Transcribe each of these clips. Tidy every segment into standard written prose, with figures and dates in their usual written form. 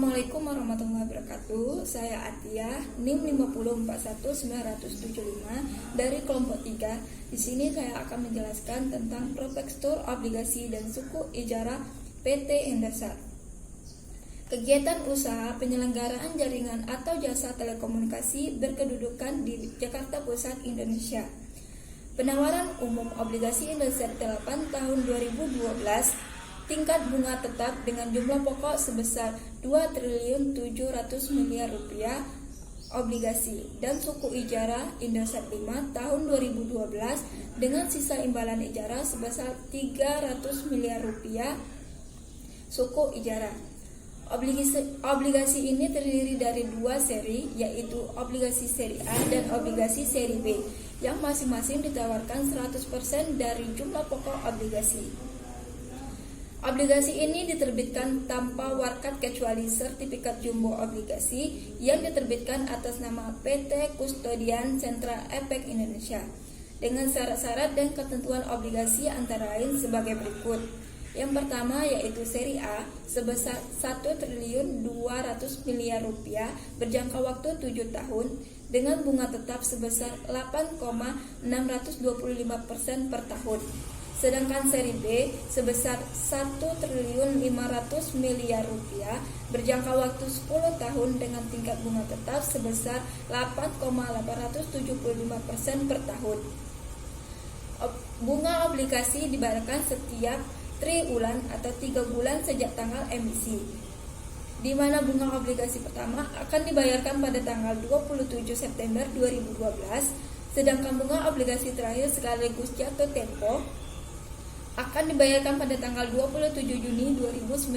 Assalamualaikum warahmatullahi wabarakatuh. Saya Atia, NIM 5041975 dari kelompok 3. Di sini saya akan menjelaskan tentang prospektur obligasi dan suku ijarah PT Indosat. Kegiatan usaha penyelenggaraan jaringan atau jasa telekomunikasi berkedudukan di Jakarta Pusat, Indonesia. Penawaran umum obligasi Indosat 8 tahun 2012, tingkat bunga tetap dengan jumlah pokok sebesar 2.700 miliar rupiah obligasi, dan suku ijarah Indosat 5 tahun 2012 dengan sisa imbalan ijarah sebesar 300 miliar rupiah suku ijarah. Obligasi ini terdiri dari dua seri, yaitu obligasi seri A dan obligasi seri B, yang masing-masing ditawarkan 100% dari jumlah pokok obligasi. Obligasi ini diterbitkan tanpa warkat kecuali sertifikat jumbo obligasi yang diterbitkan atas nama PT Kustodian Sentra Efek Indonesia dengan syarat-syarat dan ketentuan obligasi antara lain sebagai berikut. Yang pertama yaitu seri A sebesar 1.200 miliar rupiah berjangka waktu 7 tahun dengan bunga tetap sebesar 8,625% per tahun. Sedangkan seri B sebesar 1.500 miliar rupiah berjangka waktu 10 tahun dengan tingkat bunga tetap sebesar 8,875% per tahun. Bunga obligasi dibayarkan setiap triwulan atau 3 bulan sejak tanggal emisi, di mana bunga obligasi pertama akan dibayarkan pada tanggal 27 September 2012, sedangkan bunga obligasi terakhir sekaligus jatuh tempo akan dibayarkan pada tanggal 27 Juni 2019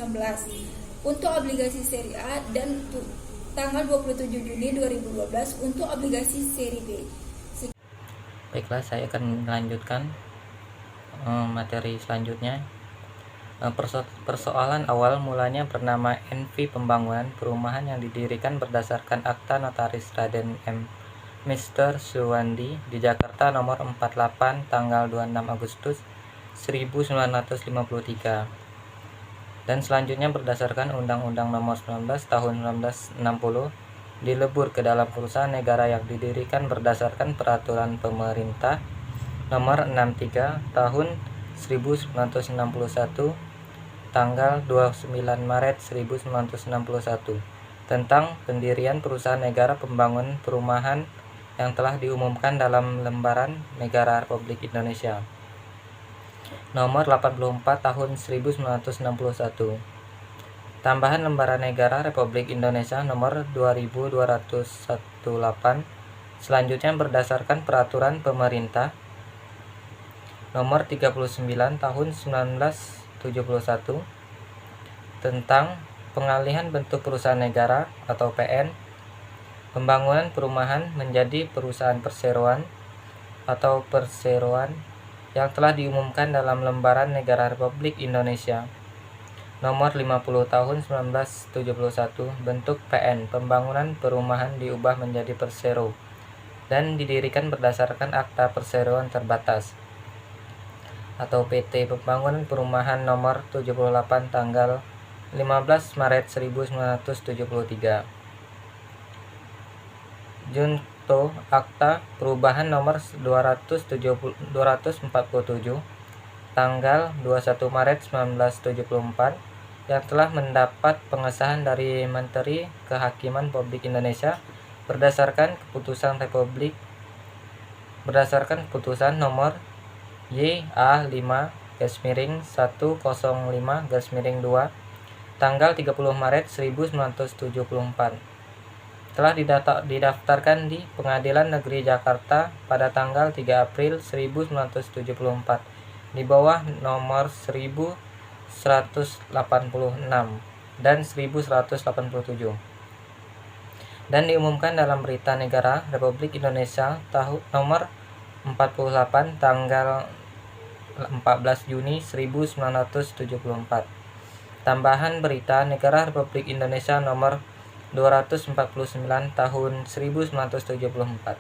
untuk obligasi seri A dan tanggal 27 Juni 2012 untuk obligasi seri B. Baiklah, saya akan melanjutkan materi selanjutnya. Persoalan awal mulanya bernama NV Pembangunan Perumahan yang didirikan berdasarkan Akta Notaris Raden M. Mr. Suwandi di Jakarta nomor 48 tanggal 26 Agustus 1953, dan selanjutnya berdasarkan Undang-Undang Nomor 19 Tahun 1960 dilebur ke dalam perusahaan negara yang didirikan berdasarkan Peraturan Pemerintah Nomor 63 Tahun 1961 tanggal 29 Maret 1961 tentang pendirian perusahaan negara pembangunan perumahan yang telah diumumkan dalam Lembaran Negara Republik Indonesia Nomor 84 Tahun 1961. Tambahan Lembaran Negara Republik Indonesia Nomor 2218 selanjutnya berdasarkan Peraturan Pemerintah Nomor 39 Tahun 1971 tentang pengalihan bentuk perusahaan negara atau PN, pembangunan perumahan menjadi perusahaan perseroan atau perseroan yang telah diumumkan dalam Lembaran Negara Republik Indonesia Nomor 50 Tahun 1971, bentuk PN pembangunan perumahan diubah menjadi persero dan didirikan berdasarkan Akta Perseroan Terbatas atau PT Pembangunan Perumahan Nomor 78 tanggal 15 Maret 1973. Akta Perubahan Nomor 247 tanggal 21 Maret 1974 yang telah mendapat pengesahan dari Menteri Kehakiman Republik Indonesia berdasarkan keputusan nomor YA5-105-2 tanggal 30 Maret 1974 telah didaftarkan di Pengadilan Negeri Jakarta pada tanggal 3 April 1974 di bawah nomor 1186 dan 1187 dan diumumkan dalam Berita Negara Republik Indonesia nomor 48 tanggal 14 Juni 1974. Tambahan Berita Negara Republik Indonesia nomor 249 tahun 1974.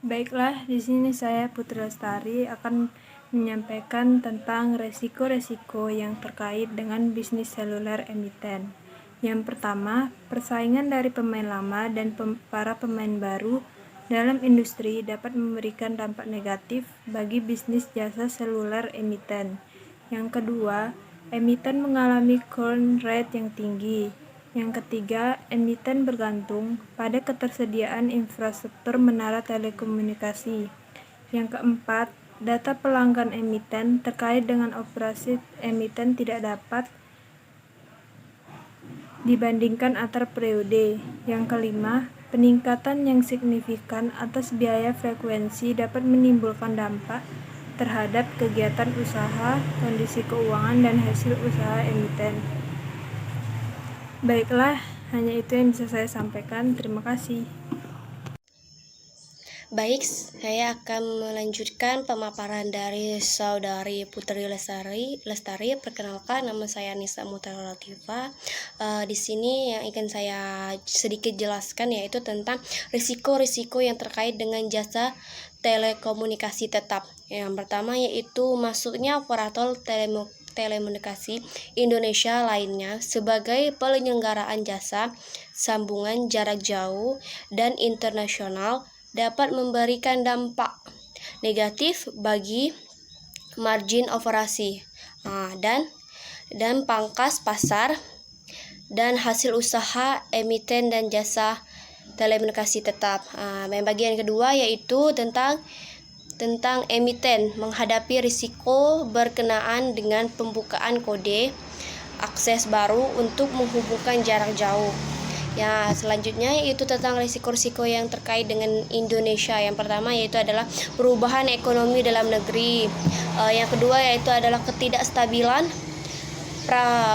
Baiklah, di sini saya Putri Lestari akan menyampaikan tentang resiko-resiko yang terkait dengan bisnis seluler emiten. Yang pertama, persaingan dari pemain lama dan para pemain baru dalam industri dapat memberikan dampak negatif bagi bisnis jasa seluler emiten. Yang kedua, emiten mengalami churn rate yang tinggi. Yang ketiga, emiten bergantung pada ketersediaan infrastruktur menara telekomunikasi. Yang keempat, data pelanggan emiten terkait dengan operasi emiten tidak dapat dibandingkan antar periode. Yang kelima, peningkatan yang signifikan atas biaya frekuensi dapat menimbulkan dampak terhadap kegiatan usaha, kondisi keuangan, dan hasil usaha emiten. Baiklah, hanya itu yang bisa saya sampaikan. Terima kasih. Baik, saya akan melanjutkan pemaparan dari Saudari Putri Lestari. Perkenalkan, nama saya Nisa Mutara Latifah. Di sini yang ingin saya sedikit jelaskan yaitu tentang risiko-risiko yang terkait dengan jasa telekomunikasi tetap. Yang pertama yaitu masuknya operator telekomunikasi Indonesia lainnya sebagai penyelenggaraan jasa sambungan jarak jauh dan internasional dapat memberikan dampak negatif bagi margin operasi dan pangkas pasar dan hasil usaha emiten dan jasa telekomunikasi tetap. Bagian kedua yaitu tentang emiten menghadapi risiko berkenaan dengan pembukaan kode akses baru untuk menghubungkan jarak jauh. Ya, selanjutnya yaitu tentang risiko-risiko yang terkait dengan Indonesia. Yang pertama yaitu adalah perubahan ekonomi dalam negeri. Yang kedua yaitu adalah ketidakstabilan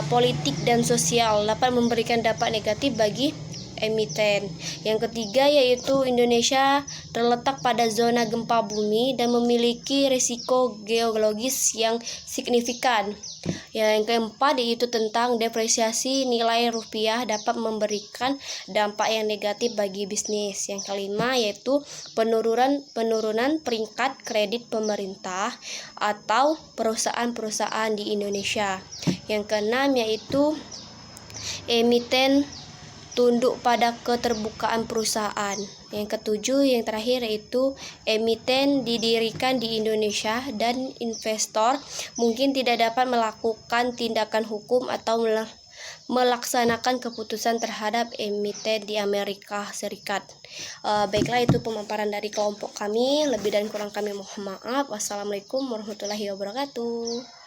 politik dan sosial dapat memberikan dampak negatif bagi emiten. Yang ketiga yaitu Indonesia terletak pada zona gempa bumi dan memiliki risiko geologis yang signifikan. Yang keempat yaitu tentang depresiasi nilai rupiah dapat memberikan dampak yang negatif bagi bisnis. Yang kelima yaitu penurunan peringkat kredit pemerintah atau perusahaan-perusahaan di Indonesia. Yang keenam yaitu emiten tunduk pada keterbukaan perusahaan. Yang ketujuh, yang terakhir yaitu emiten didirikan di Indonesia dan investor mungkin tidak dapat melakukan tindakan hukum atau melaksanakan keputusan terhadap emiten di Amerika Serikat. Baiklah, itu pemaparan dari kelompok kami. Lebih dan kurang kami mohon maaf. Wassalamualaikum warahmatullahi wabarakatuh.